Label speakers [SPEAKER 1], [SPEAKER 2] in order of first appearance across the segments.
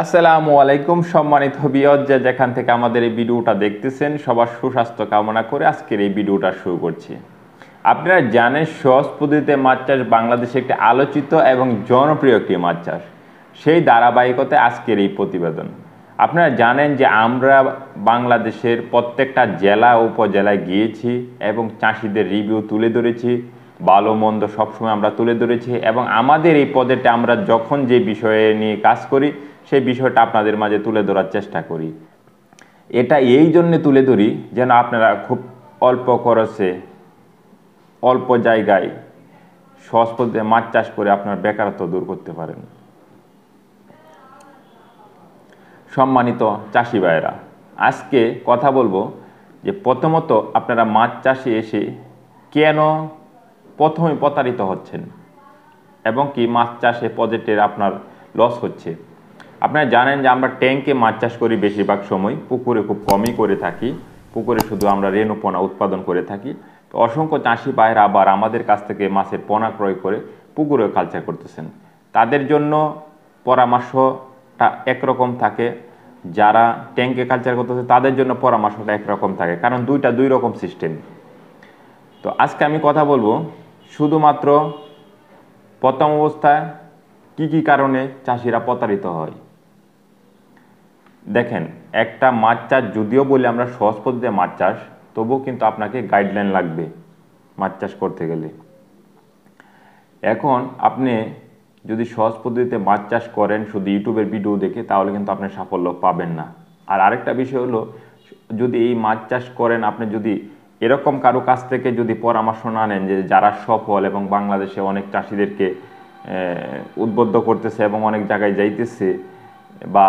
[SPEAKER 1] আসসালামু আলাইকুম সম্মানিত ভিউয়ার, যেখান থেকে আমাদের এই ভিডিওটা দেখতেছেন সবার সুস্বাস্থ্য কামনা করে আজকের এই ভিডিওটা শুরু করছি। আপনারা জানেন সহজ পদ্ধতিতে মাছ চাষ বাংলাদেশে একটি আলোচিত এবং জনপ্রিয় একটি মাছ চাষ। সেই ধারাবাহিকতায় আজকের এই প্রতিবেদন। আপনারা জানেন যে আমরা বাংলাদেশের প্রত্যেকটা জেলা উপজেলায় গিয়েছি এবং চাষিদের রিভিউ তুলে ধরেছি, ভালো মন্দ সবসময় আমরা তুলে ধরেছি এবং আমাদের এই প্রজেক্টে আমরা যখন যে বিষয়ে নিয়ে কাজ করি সেই বিষয়টা আপনাদের মাঝে তুলে ধরার চেষ্টা করি। এটা এই জন্যে তুলে ধরি যেন আপনারা খুব অল্প খরচে অল্প জায়গায় সহজ পদ্ধতিতে মাছ চাষ করে আপনার বেকারত্ব দূর করতে পারেন। সম্মানিত চাষি ভাইয়েরা, আজকে কথা বলবো যে প্রথমত আপনারা মাছ চাষে এসে কেন প্রথমে প্রতারিত হচ্ছেন এবং কি মাছ চাষে প্রজেক্টের আপনার লস হচ্ছে। আপনারা জানেন যে আমরা ট্যাঙ্কে মাছ চাষ করি বেশিরভাগ সময়, পুকুরে খুব কমই করে থাকি। পুকুরে শুধু আমরা রেণু পোনা উৎপাদন করে থাকি। তো অসংখ্য চাষি ভাইরা আবার আমাদের কাছ থেকে মাছের পোনা ক্রয় করে পুকুরে কালচার করতেছেন। তাদের জন্য পরামর্শটা একরকম থাকে, যারা ট্যাঙ্কে কালচার করতেছে তাদের জন্য পরামর্শটা একরকম থাকে, কারণ দুই রকম সিস্টেম। তো আজকে আমি কথা বলবো শুধুমাত্র প্রথম অবস্থায় কি কারণে চাষিরা প্রতারিত হয়। দেখেন, একটা মাছ চাষ যদিও বলি আমরা সহজ পদ্ধতিতে মাছ চাষ, তবুও কিন্তু আপনাকে গাইডলাইন লাগবে মাছ চাষ করতে গেলে। এখন আপনি যদি সহজ পদ্ধতিতে মাছ চাষ করেন শুধু ইউটিউবের ভিডিও দেখে, তাহলে কিন্তু আপনি সাফল্য পাবেন না। আর আরেকটা বিষয় হলো, যদি এই মাছ চাষ করেন আপনি যদি এরকম কারো কাছ থেকে যদি পরামর্শ না নেন যে যারা সফল এবং বাংলাদেশে অনেক চাষিদেরকে উদ্বুদ্ধ করতেছে এবং অনেক জায়গায় যাইতেছে বা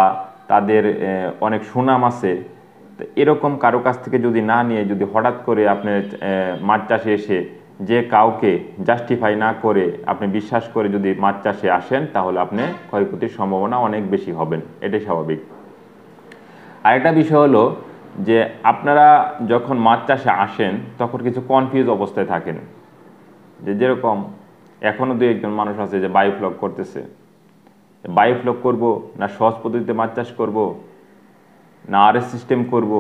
[SPEAKER 1] তাদের অনেক সুনাম আছে, তো এরকম কারো কাছ থেকে যদি না নিয়ে যদি হঠাৎ করে আপনি মাছ চাষে এসে যে কাউকে জাস্টিফাই না করে আপনি বিশ্বাস করে যদি মাছ চাষে আসেন, তাহলে আপনি ক্ষয়ক্ষতির সম্ভাবনা অনেক বেশি হবেন, এটাই স্বাভাবিক। আরেকটা বিষয় হলো যে আপনারা যখন মাছ চাষে আসেন তখন কিছু কনফিউজ অবস্থায় থাকেন, যেরকম এখনও দু একজন মানুষ আছে যে বায়োফ্লক করতেছে, বায়োফ্লক করব না সহজ পদ্ধতিতে মাছ চাষ করব না আরএস সিস্টেম করব,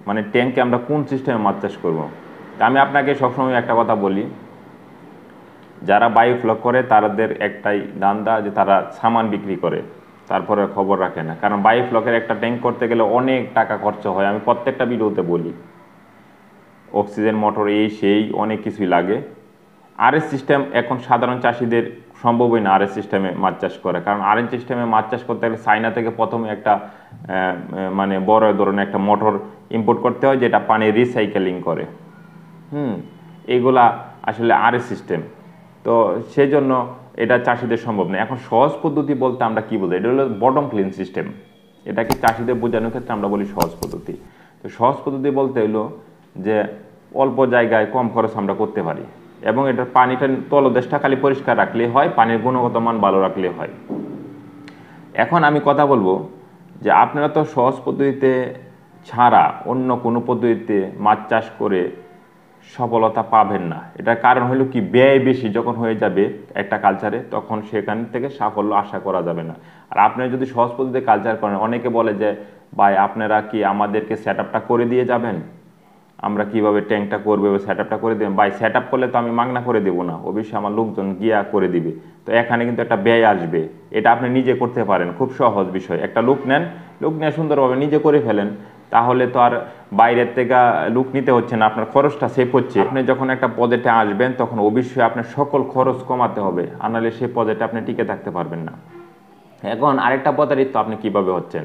[SPEAKER 1] মানে ট্যাঙ্কে আমরা কোন সিস্টেমে মাছ চাষ করব। তা আমি আপনাকে সবসময় একটা কথা বলি, যারা বায়োফ্লক করে তাদের একটাই ধান্দা যে তারা সামান বিক্রি করে, তারপরে খবর রাখে না। কারণ বায়োফ্লকের একটা ট্যাঙ্ক করতে গেলে অনেক টাকা খরচ হয়, আমি প্রত্যেকটা ভিডিওতে বলি, অক্সিজেন মোটর এই সেই অনেক কিছুই লাগে। আরএস সিস্টেম এখন সাধারণ চাষিদের সম্ভবই না আরএস সিস্টেমে মাছ চাষ করে, কারণ আরএস সিস্টেমে মাছ চাষ করতে গেলে চায়না থেকে প্রথমে একটা মানে বড় ধরনের একটা মোটর ইম্পোর্ট করতে হয় যেটা পানি রিসাইকেলিং করে। এইগুলা আসলে আরএস সিস্টেম, তো সেজন্য এটা চাষিদের সম্ভব না। এখন সহজ পদ্ধতি বলতে আমরা কি বলি, এটা হলো বটম ক্লিন সিস্টেম, এটাকে চাষিদের বোঝানোর ক্ষেত্রে আমরা বলি সহজ পদ্ধতি। তো সহজ পদ্ধতি বলতে হলো যে অল্প জায়গায় কম খরচ আমরা করতে পারি এবং এটার পানিটা তলদেশটা খালি পরিষ্কার রাখলে হয়, পানির গুণগত মান ভালো রাখলে হয়। এখন আমি কথা বলবো যে আপনারা তো সহজ পদ্ধতিতে ছাড়া অন্য কোনো পদ্ধতিতে মাছ চাষ করে সফলতা পাবেন না। এটার কারণ হলো কি, ব্যয় বেশি যখন হয়ে যাবে একটা কালচারে, তখন সেখান থেকে সাফল্য আশা করা যাবে না। আর আপনারা যদি সহজ পদ্ধতিতে কালচার করেন, অনেকে বলে যে ভাই আপনারা কি আমাদেরকে সেট আপটা করে দিয়ে যাবেন, আমরা কিভাবে ট্যাঙ্কটা করবো সেট আপটা করে দেবেন। ভাই সেট আপ করলে তো আমি মাগনা করে দেবো না, অবশ্যই আমার লোকজন গিয়া করে দিবে। তো এখানে কিন্তু একটা ব্যয় আসবে, এটা আপনি নিজে করতে পারেন, খুব সহজ বিষয়। একটা লোক নেন, লোক নিয়ে সুন্দরভাবে নিজে করে ফেলেন, তাহলে তো আর বাইরের থেকে লোক নিতে হচ্ছে না, আপনার খরচটা সেভ হচ্ছে। আপনি যখন একটা প্রজেক্টে আসবেন তখন অবশ্যই আপনার সকল খরচ কমাতে হবে, আনালে সেই প্রজেক্টে আপনি টিকে থাকতে পারবেন না। এখন আরেকটা প্রতারিত আপনি কিভাবে হচ্ছেন,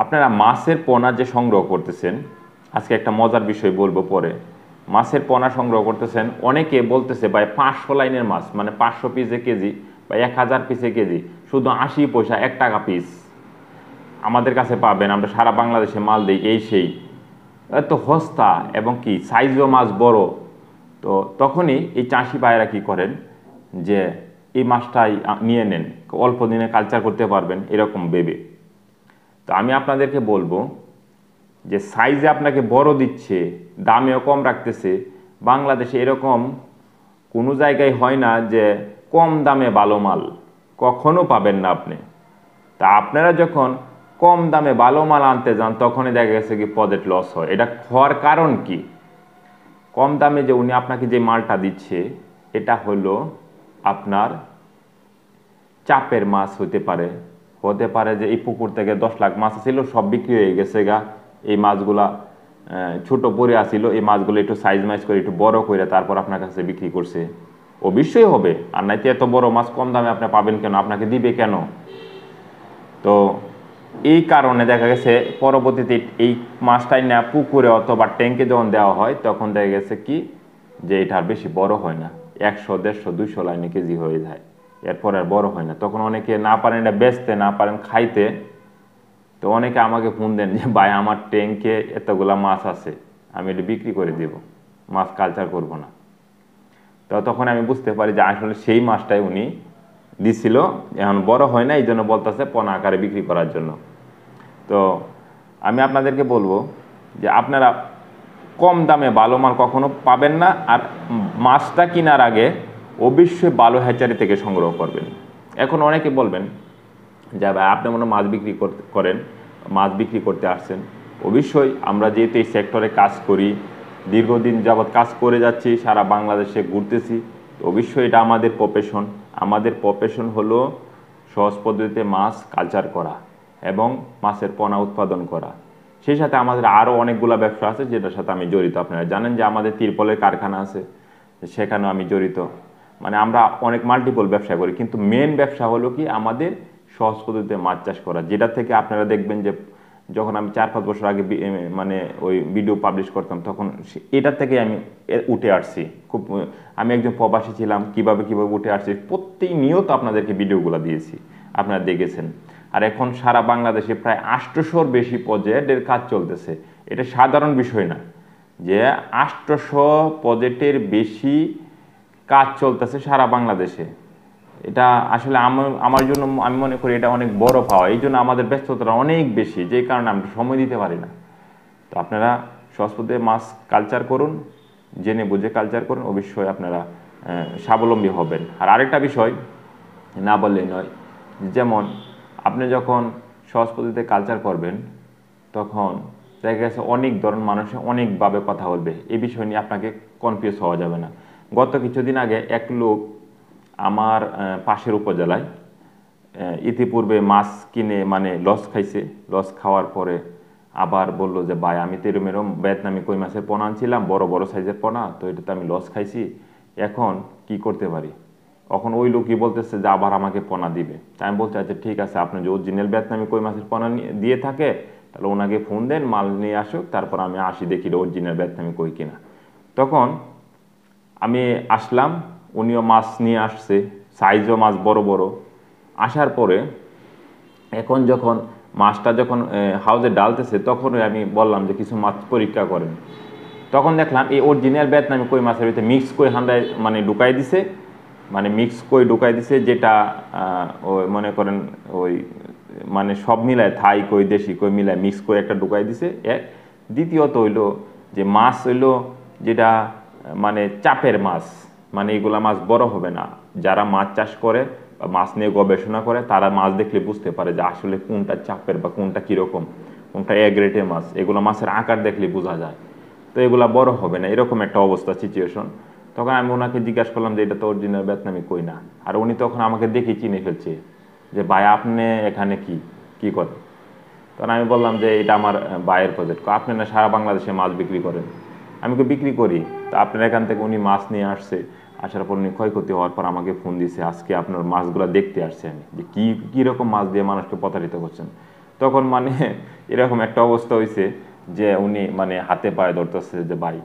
[SPEAKER 1] আপনারা মাছের পোনা যে সংগ্রহ করতেছেন, আজকে একটা মজার বিষয় বলবো পরে, মাছের পোনা সংগ্রহ করতেছেন, অনেকে বলতেছে ভাই 500 লাইনের মাছ, মানে 500 পিসে কেজি বা 1000 পিসে কেজি, শুধু 80 পয়সা 1 টাকা পিস আমাদের কাছে পাবেন, আমরা সারা বাংলাদেশে মাল দিই, এই সেই এত সস্তা এবং কি সাইজও মাছ বড়। তো তখনই এই চাষি ভাইয়েরা কি করেন যে এই মাছটাই নিয়ে নেন, অল্প দিনে কালচার করতে পারবেন এরকম ভেবে। তো আমি আপনাদেরকে বলবো যে সাইজে আপনাকে বড় দিচ্ছে, দামেও কম রাখতেছে, বাংলাদেশে এরকম কোনো জায়গায় হয় না যে কম দামে ভালো মাল, কখনো পাবেন না আপনি। তা আপনারা যখন কম দামে ভালো মাল আনতে যান তখনই দেখা গেছে কি প্রজেক্ট লস হয়। এটা হওয়ার কারণ কি? কম দামে যে উনি আপনাকে যে মালটা দিচ্ছে এটা হলো আপনার চাপের মাছ হতে পারে যে এই পুকুর থেকে 10 লাখ মাছ ছিল, সব বিক্রি হয়ে গেছে গা, এই মাছগুলা ছোট পরে আসিল, এই মাছগুলো একটু সাইজ মাইজ করে একটু বড় করে তারপর আপনার কাছে বিক্রি করছে। অবশ্যই হবে, আর নাইতে এত বড় মাছ কম দামে আপনি পাবেন কেন, আপনাকে দিবে কেন? তো এই কারণে দেখা গেছে পরবর্তীতে এই মাছটাই না পুকুরে অথবা ট্যাঙ্কে যখন দেওয়া হয় তখন দেখা গেছে কি যে এটা আর বেশি বড় হয় না, 100, 150, 200 লাইনে কেজি হয়ে যায়, এরপর আর বড় হয় না। তখন অনেকে না পারেন এটা বেচতে, না পারেন খাইতে, তো অনেকে আমাকে ফোন দেন যে ভাই আমার ট্যাঙ্কে এতগুলা মাছ আছে, আমি এটা বিক্রি করে দেব, মাছ কালচার করব না। তো তখন আমি বুঝতে পারি যে আসলে সেই মাছটাই উনি দিছিল, এখন বড় হয় না, এই জন্য বলতেছে পোনা আকারে বিক্রি করার জন্য। তো আমি আপনাদেরকে বলবো যে আপনারা কম দামে ভালো মাল কখনো পাবেন না, আর মাছটা কেনার আগে অবশ্যই ভালো হ্যাচারি থেকে সংগ্রহ করবেন। এখন অনেকে বলবেন যে ভাই আপনি মনে মাছ বিক্রি করেন, মাছ বিক্রি করতে আসছেন। অবশ্যই আমরা যেহেতু এই সেক্টরে কাজ করি, দীর্ঘদিন যাবৎ কাজ করে যাচ্ছি, সারা বাংলাদেশে ঘুরতেছি, অবশ্যই এটা আমাদের প্রফেশন। আমাদের প্রফেশন হলো সহজ পদ্ধতিতে মাছ কালচার করা এবং মাছের পোনা উৎপাদন করা। সেই সাথে আমাদের আরও অনেকগুলো ব্যবসা আছে যেটার সাথে আমি জড়িত। আপনারা জানেন যে আমাদের তিরপলের কারখানা আছে, সেখানেও আমি জড়িত। মানে আমরা অনেক মাল্টিপল ব্যবসা করি, কিন্তু মেন ব্যবসা হলো কি আমাদের সহজ পদ্ধতিতে মাছ চাষ করা, যেটা থেকে আপনারা দেখবেন যে যখন আমি 4-5 বছর আগে মানে ওই ভিডিও পাবলিশ করতাম তখন এটা থেকে আমি উঠে আসছি। খুব আমি একজন প্রবাসী ছিলাম, কিভাবে উঠে আসছি প্রতিনিয়ত আপনাদেরকে ভিডিওগুলো দিয়েছি, আপনারা দেখেছেন। আর এখন সারা বাংলাদেশে প্রায় 800-র বেশি প্রজেক্টের কাজ চলতেছে। এটা সাধারণ বিষয় না যে 800 প্রজেক্টের বেশি কাজ চলতেছে সারা বাংলাদেশে। এটা আসলে আমার জন্য আমি মনে করি এটা অনেক বড় পাওয়া। এই জন্য আমাদের ব্যস্ততা অনেক বেশি, যে কারণে আমরা সময় দিতে পারি না। তো আপনারা সহজ পদ্ধতিতে মাছ কালচার করুন, জেনে বুঝে কালচার করুন, অবশ্যই আপনারা স্বাবলম্বী হবেন। আর আরেকটা বিষয় না বললেই নয়, যেমন আপনি যখন সহজ পদ্ধতিতে কালচার করবেন তখন দেখা গেছে অনেক ধরনের মানুষ অনেকভাবে কথা বলবে, এই বিষয় নিয়ে আপনাকে কনফিউজ হওয়া যাবে না। গত কিছুদিন আগে এক লোক আমার পাশের উপজেলায় ইতিপূর্বে মাছ কিনে মানে লস খাইছে, লস খাওয়ার পরে আবার বললো যে ভাই আমি তো এরম ভিয়েতনামি কই মাছের পোনা আনছিলাম, বড় বড় সাইজের পোনা, তো এটাতে আমি লস খাইছি, এখন কি করতে পারি? এখন ওই লোকই বলতেছে যে আবার আমাকে পোনা দিবে। তাই আমি বলছি আচ্ছা ঠিক আছে, আপনি যে অরিজিনাল ভিয়েতনামি কই মাছের পোনা দিয়ে থাকে তাহলে ওনাকে ফোন দেন, মাল নিয়ে আসুক, তারপর আমি আসি দেখি অরিজিনাল ভিয়েতনামি কই কিনা। তখন আমি আসলাম, উনিও মাছ নিয়ে আসছে, সাইজও মাছ বড় বড়। আসার পরে এখন যখন মাছটা যখন হাউজে ডালতেছে তখনই আমি বললাম যে কিছু মাছ পরীক্ষা করেন। তখন দেখলাম এই অরিজিনাল ভিয়েতনামি কই মাছের ভিতরে মিক্স কই হান্দায় মানে ঢুকাই দিছে, মানে মিক্স কই ঢুকাই দিছে, যেটা ওই মনে করেন ওই মানে সব মিলায় থাই কই দেশি কই মিলায় মিক্স করে একটা ঢুকাই দিছে এক। দ্বিতীয়ত হইলো যে মাছ হইলো যেটা মানে চাপের মাছ, মানে এগুলা মাছ বড় হবে না। যারা মাছ চাষ করে বা মাছ নিয়ে গবেষণা করে তারা মাছ দেখলে বুঝতে পারে যে আসলে কোনটা চাপের বা কোনটা কীরকম, কোনটা এ গ্রেডের মাছ, এগুলো মাছের আকার দেখলে বোঝা যায়। তো এগুলা বড় হবে না, এরকম একটা অবস্থা সিচুয়েশন। তখন আমি ওনাকে জিজ্ঞাসা করলাম যে এটা তো অরিজিনাল ভিয়েতনামি কই না, আর উনি তখন আমাকে দেখে চিনে ফেলছে যে ভাই আপনি এখানে কি করেন? তখন আমি বললাম যে এটা আমার ভাইয়ের প্রজেক্ট। আপনি না সারা বাংলাদেশে মাছ বিক্রি করেন? আমি তো বিক্রি করি। তো আপনার এখান থেকে উনি মাছ নিয়ে আসছে, আসার পর উনি ক্ষয়ক্ষতি হওয়ার পর আমাকে ফোন দিছে, আজকে আপনার মাছগুলো দেখতে আসছে আমি, যে কীরকম মাছ দিয়ে মানুষকে প্রতারিত করছেন। তখন মানে এরকম একটা অবস্থা হয়েছে যে উনি মানে হাতে পায়ে ধরতেছে যে ভাই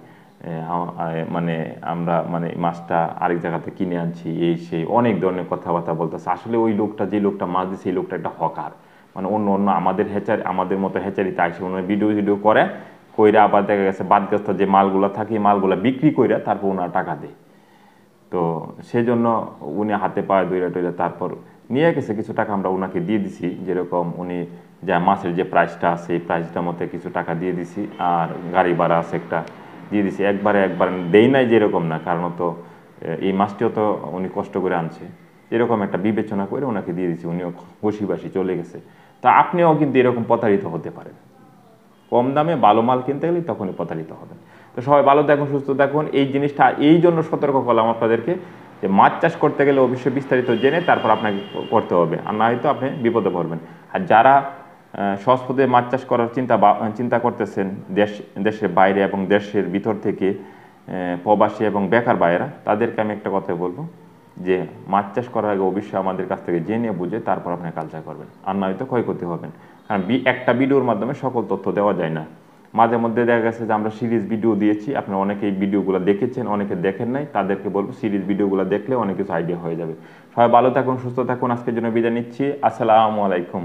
[SPEAKER 1] মানে আমরা মানে মাছটা আরেক জায়গাতে কিনে আনছি, এই সেই অনেক ধরনের কথাবার্তা বলতেছে। আসলে ওই লোকটা, যে লোকটা মাছ দিচ্ছে, এই লোকটা একটা হকার, মানে অন্য আমাদের মতো হ্যাচারিতে আসে অন্য ভিডিও করে কইরা আবার দেখা গেছে বাদগ্রস্ত যে মালগুলো থাকে মালগুলো বিক্রি কইরা তারপর ওনার টাকা দেয়। তো সেজন্য উনি হাতে পায়ে দইরা তারপর নিয়ে গেছে, কিছু টাকা আমরা ওনাকে দিয়ে দিছি, যেরকম উনি যা মাছের যে প্রাইসটা আছে এই প্রাইসটার মধ্যে কিছু টাকা দিয়ে দিছি, আর গাড়ি ভাড়া আছে একটা দিয়ে দিছি। একবার দেই নাই যেরকম না, কারণ তো এই মাছটিও তো উনি কষ্ট করে আনছে, এরকম একটা বিবেচনা করে ওনাকে দিয়ে দিয়েছি, উনিও খুশিবাসি চলে গেছে। তা আপনিও কিন্তু এরকম প্রতারিত হতে পারেন। কম দামে ভালো মাল কিনতে গেলে তখনই প্রতারিত হবেন। তো সবাই ভালো থাকুন, সুস্থ থাকুন। এই জিনিসটা এই জন্য সতর্ক করলাম আপনাদেরকে যে মাছ চাষ করতে গেলে অবশ্যই বিস্তারিত জেনে তারপর আপনাকে করতে হবে, আর না হয়তো আপনি বিপদে পড়বেন। আর যারা সহজ পদ্ধতিতে মাছ চাষ করার চিন্তা করতেছেন, দেশের বাইরে এবং দেশের ভিতর থেকে প্রবাসী এবং বেকার ভাইয়েরা, তাদেরকে আমি একটা কথা বলবো যে মাছ চাষ করার আগে অবশ্যই আমাদের কাছ থেকে জেনে বুঝে তারপর আপনি কালচার করবেন, আর না হয়তো ক্ষয়ক্ষতি হবেন। কারণ একটা ভিডিওর মাধ্যমে সকল তথ্য দেওয়া যায় না। মাঝে মধ্যে দেখা গেছে যে আমরা সিরিজ ভিডিও দিয়েছি, আপনারা অনেকে এই ভিডিওগুলো দেখেছেন, অনেকে দেখেন নাই, তাদেরকে বলবো সিরিজ ভিডিওগুলো দেখলে অনেক কিছু আইডিয়া হয়ে যাবে। সবাই ভালো থাকুন, সুস্থ থাকুন। আজকের জন্য বিদায় নিচ্ছি। আসসালামু আলাইকুম।